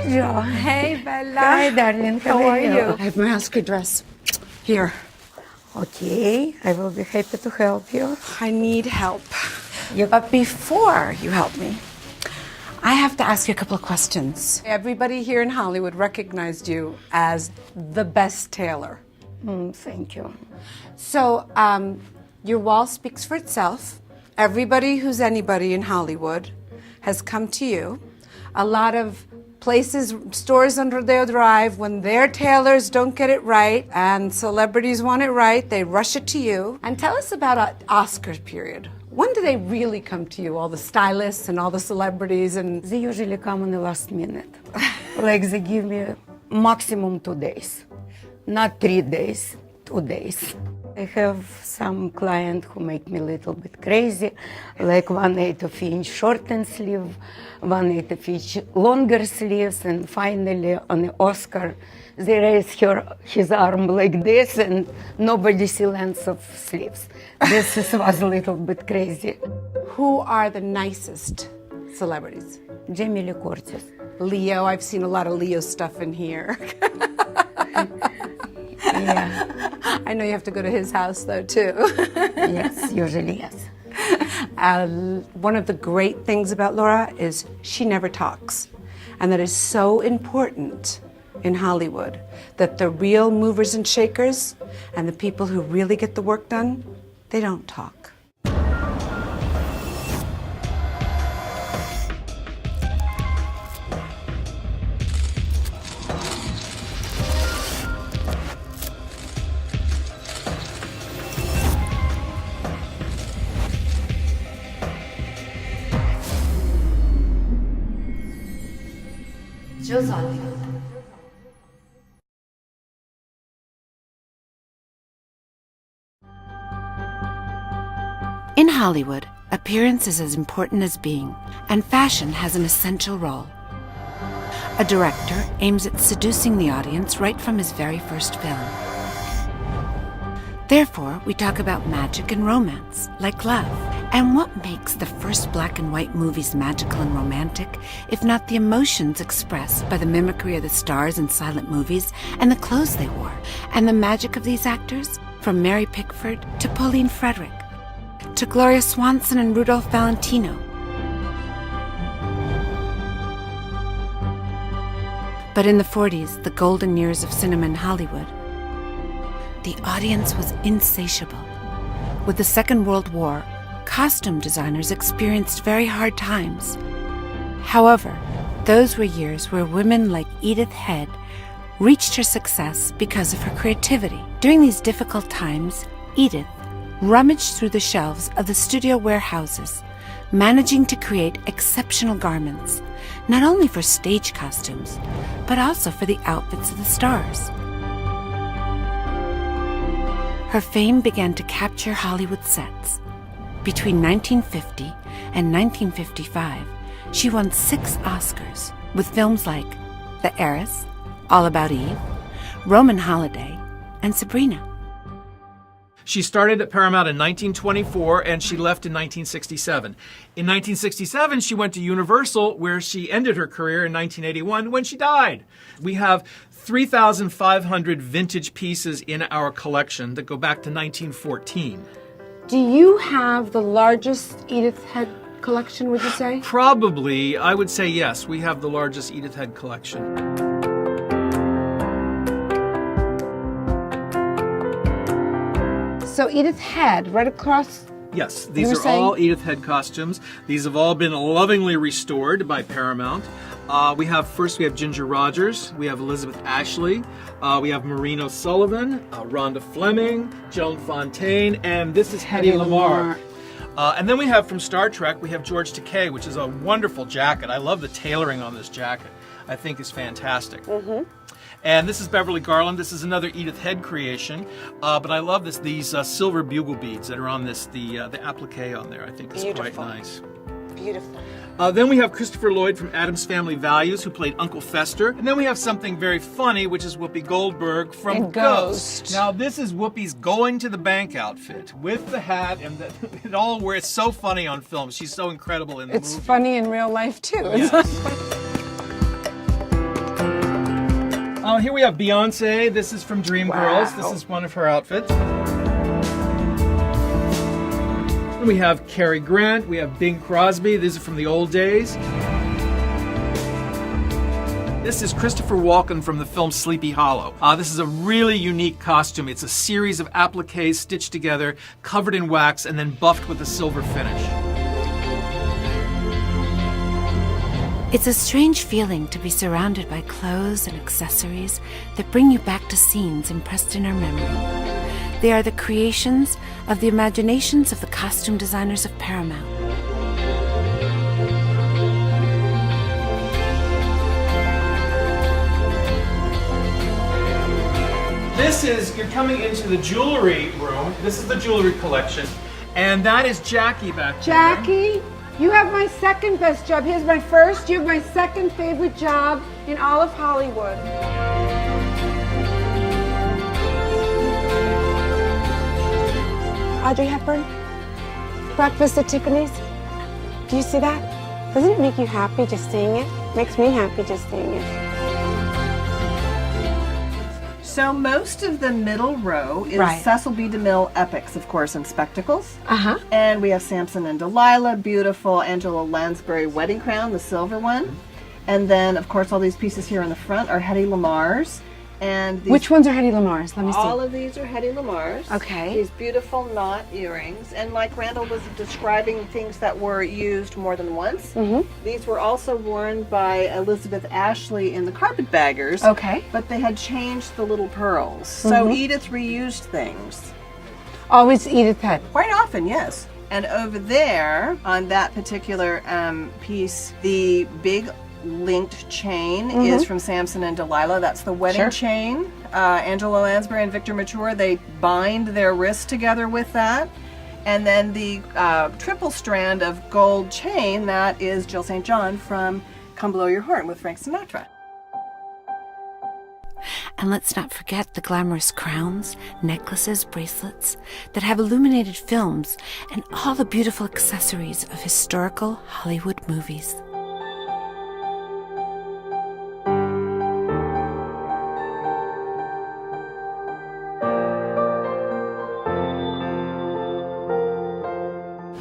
Jo. Hey, Bella. Hi, darling. How are you? I have my Oscar dress. Here. Okay, I will be happy to help you. I need help. But before you help me, I have to ask you a couple of questions. Everybody here in Hollywood recognized you as the best tailor. Thank you. So, your wall speaks for itself. Everybody who's anybody in Hollywood has come to you. A lot of places, stores under their drive, when their tailors don't get it right and celebrities want it right, they rush it to you. And tell us about an Oscar period. When do they really come to you, all the stylists and all the celebrities? And They usually come in the last minute. Like they give me maximum 2 days. Not 3 days, 2 days. I have some clients who make me a little bit crazy, like 1/8 inch shortened sleeve, 1/8 inch longer sleeves, and finally on the Oscar, they raise his arm like this, and nobody see length of sleeves. This was a little bit crazy. who are the nicest celebrities? Jamie Lee Curtis. Leo, I've seen a lot of Leo stuff in here. Yeah. I know you have to go to his house though too. Yes, usually yes. One of the great things about Laura is she never talks. And that is so important in Hollywood, that the real movers and shakers and the people who really get the work done, they don't talk. In Hollywood, appearance is as important as being, and fashion has an essential role. A director aims at seducing the audience right from his very first film. Therefore, we talk about magic and romance, like love. And what makes the first black and white movies magical and romantic, if not the emotions expressed by the mimicry of the stars in silent movies and the clothes they wore, and the magic of these actors, from Mary Pickford to Pauline Frederick, to Gloria Swanson and Rudolph Valentino. But in the 40s, the golden years of cinema in Hollywood, the audience was insatiable. With the Second World War, costume designers experienced very hard times. However, those were years where women like Edith Head reached her success because of her creativity. During these difficult times, Edith rummaged through the shelves of the studio warehouses, managing to create exceptional garments, not only for stage costumes, but also for the outfits of the stars. Her fame began to capture Hollywood sets. Between 1950 and 1955, she won 6 Oscars with films like The Heiress, All About Eve, Roman Holiday, and Sabrina. She started at Paramount in 1924 and she left in 1967. In 1967, she went to Universal, where she ended her career in 1981 when she died. We have 3,500 vintage pieces in our collection that go back to 1914. Do you have the largest Edith Head collection, would you say? Probably, I would say yes. We have the largest Edith Head collection. So Edith Head, right across. Yes, these are all Edith Head costumes. These have all been lovingly restored by Paramount. We have Ginger Rogers, we have Elizabeth Ashley, we have Maureen O'Sullivan, Rhonda Fleming, Joan Fontaine, and this is Hedy Lamarr. And then we have from Star Trek, we have George Takei, which is a wonderful jacket. I love the tailoring on this jacket. I think is fantastic. Mm-hmm. And this is Beverly Garland. This is another Edith Head creation, but I love these silver bugle beads that are on this, the applique on there. I think is quite nice. Beautiful. Then we have Christopher Lloyd from Addams Family Values, who played Uncle Fester. And then we have something very funny, which is Whoopi Goldberg from Ghost. Now, this is Whoopi's going to the bank outfit with the hat and it all where it's so funny on film. She's so incredible in the movie. It's funny in real life, too. Yes. Here we have Beyonce. This is from Dreamgirls. This is one of her outfits. We have Cary Grant. We have Bing Crosby. These are from the old days. This is Christopher Walken from the film Sleepy Hollow. This is a really unique costume. It's a series of appliques stitched together, covered in wax, and then buffed with a silver finish. It's a strange feeling to be surrounded by clothes and accessories that bring you back to scenes impressed in our memory. They are the creations of the imaginations of the costume designers of Paramount. You're coming into the jewelry room. This is the jewelry collection. And that is Jackie back there. Jackie, you have my second best job. Here's my first. You have my second favorite job in all of Hollywood. Audrey Hepburn, Breakfast at Tiffany's. Do you see that? Doesn't it make you happy just seeing it? Makes me happy just seeing it. So most of the middle row is Cecil B. DeMille epics, of course, and spectacles. And we have Samson and Delilah, beautiful Angela Lansbury wedding crown, the silver one. And then, of course, all these pieces here in the front are Hedy Lamar's. And these, Which ones are Hedy Lamar's? Let me see. all of these are Hedy Lamar's. Okay. These beautiful knot earrings. And like Randall was describing things that were used more than once, these were also worn by Elizabeth Ashley in the Carpetbaggers. Okay. But they had changed the little pearls. So Edith reused things. Always Edith Head. Quite often, yes. And over there, on that particular piece, the big linked chain is from Samson and Delilah. That's the wedding chain. Angela Lansbury and Victor Mature, they bind their wrists together with that. And then the triple strand of gold chain, that is Jill St. John from Come Blow Your Horn with Frank Sinatra. And let's not forget the glamorous crowns, necklaces, bracelets that have illuminated films and all the beautiful accessories of historical Hollywood movies.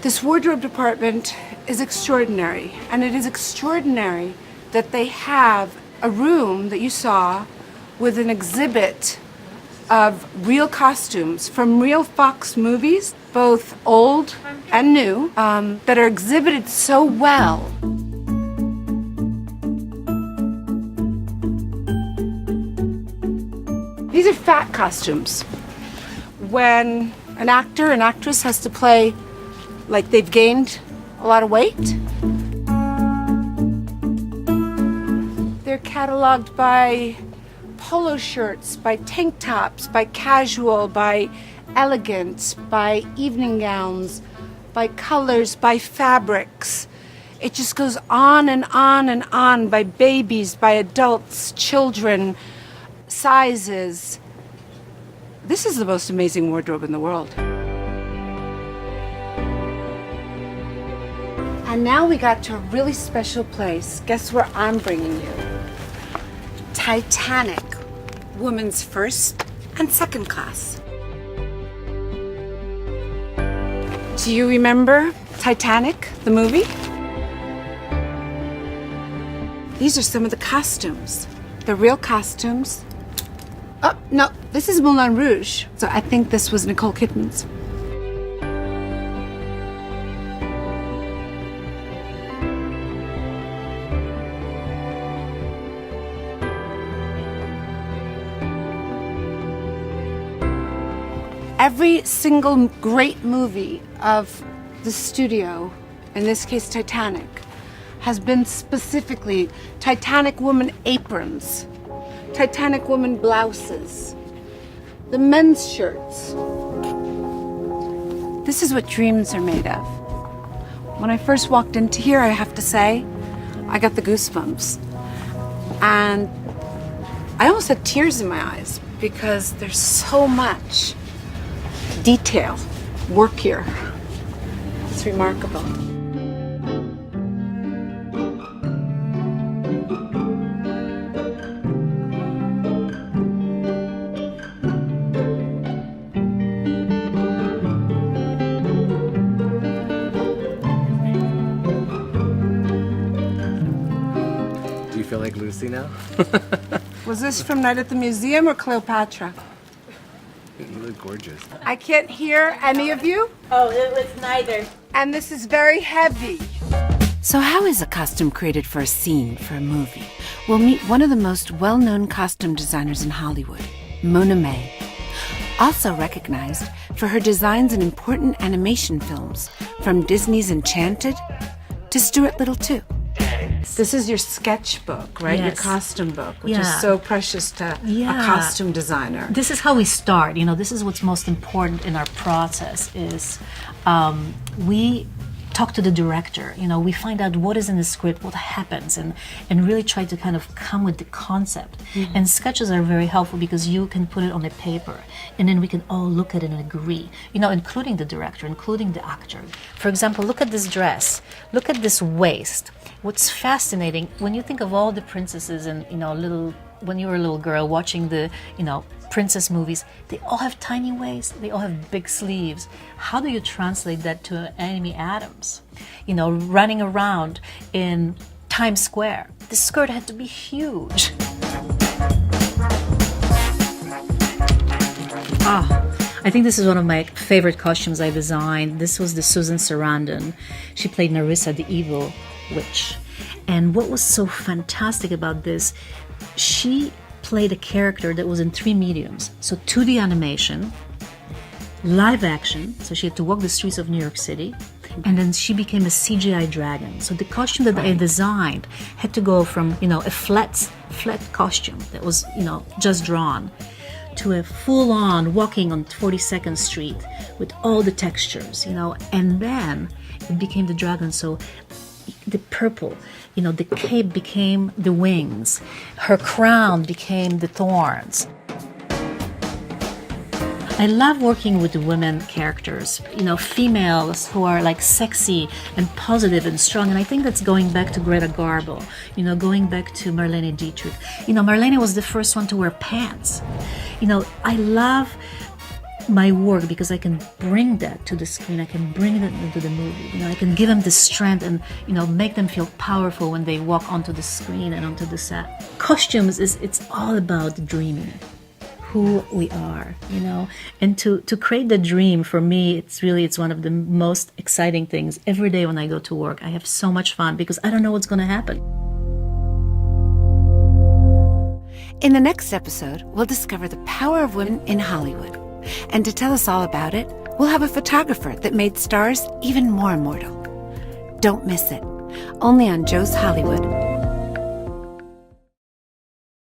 This wardrobe department is extraordinary, and it is extraordinary that they have a room that you saw with an exhibit of real costumes from real Fox movies, both old and new, that are exhibited so well. These are fat costumes. When an actor, an actress has to play like they've gained a lot of weight. They're cataloged by polo shirts, by tank tops, by casual, by elegant, by evening gowns, by colors, by fabrics. It just goes on and on and on, by babies, by adults, children, sizes. This is the most amazing wardrobe in the world. And now we got to a really special place. Guess where I'm bringing you? Titanic, women's first and second class. Do you remember Titanic, the movie? These are some of the costumes, the real costumes. Oh, no, this is Moulin Rouge. So I think this was Nicole Kidman's. Every single great movie of the studio, in this case Titanic, has been specifically Titanic woman aprons, Titanic woman blouses, the men's shirts. This is what dreams are made of. When I first walked into here, I have to say, I got the goosebumps. And I almost had tears in my eyes because there's so much detail, work here. It's remarkable. Was this from Night at the Museum or Cleopatra? You look gorgeous. I can't hear any of you. Oh, it was neither. And this is very heavy. So how is a costume created for a scene, for a movie? We'll meet one of the most well-known costume designers in Hollywood, Mona May. Also recognized for her designs in important animation films, from Disney's Enchanted to Stuart Little 2. This is your sketchbook, right? Your Yes. costume book, which Yeah. is so precious to Yeah. a costume designer. This is how we start. This is what's most important in our process is we talk to the director. We find out what is in the script, what happens, and really try to kind of come with the concept. And sketches are very helpful because you can put it on a paper, and then we can all look at it and agree. Including the director, including the actor. For example, look at this dress. Look at this waist. What's fascinating when you think of all the princesses and when you were a little girl watching the princess movies, they all have tiny waists, they all have big sleeves. How do you translate that to Amy Adams? Running around in Times Square. The skirt had to be huge. I think this is one of my favorite costumes I designed. This was the Susan Sarandon. She played Narissa, the evil witch. And what was so fantastic about this, she played a character that was in 3 mediums. So 2D animation, live action, so she had to walk the streets of New York City, and then she became a CGI dragon. So the costume that I designed had to go from, a flat costume that was, just drawn, to a full-on walking on 42nd Street with all the textures, and then it became the dragon. So the purple, the cape became the wings, her crown became the thorns. I love working with the women characters, females who are like sexy and positive and strong. And I think that's going back to Greta Garbo, going back to Marlene Dietrich. Marlene was the first one to wear pants. I love my work because I can bring that to the screen. I can bring that into the movie. I can give them the strength and, make them feel powerful when they walk onto the screen and onto the set. Costumes it's all about dreaming who we are, and to create the dream, for me, it's one of the most exciting things. Every day when I go to work, I have so much fun because I don't know what's going to happen. In the next episode, we'll discover the power of women in Hollywood. And to tell us all about it, we'll have a photographer that made stars even more immortal. Don't miss it. Only on Joe's Hollywood.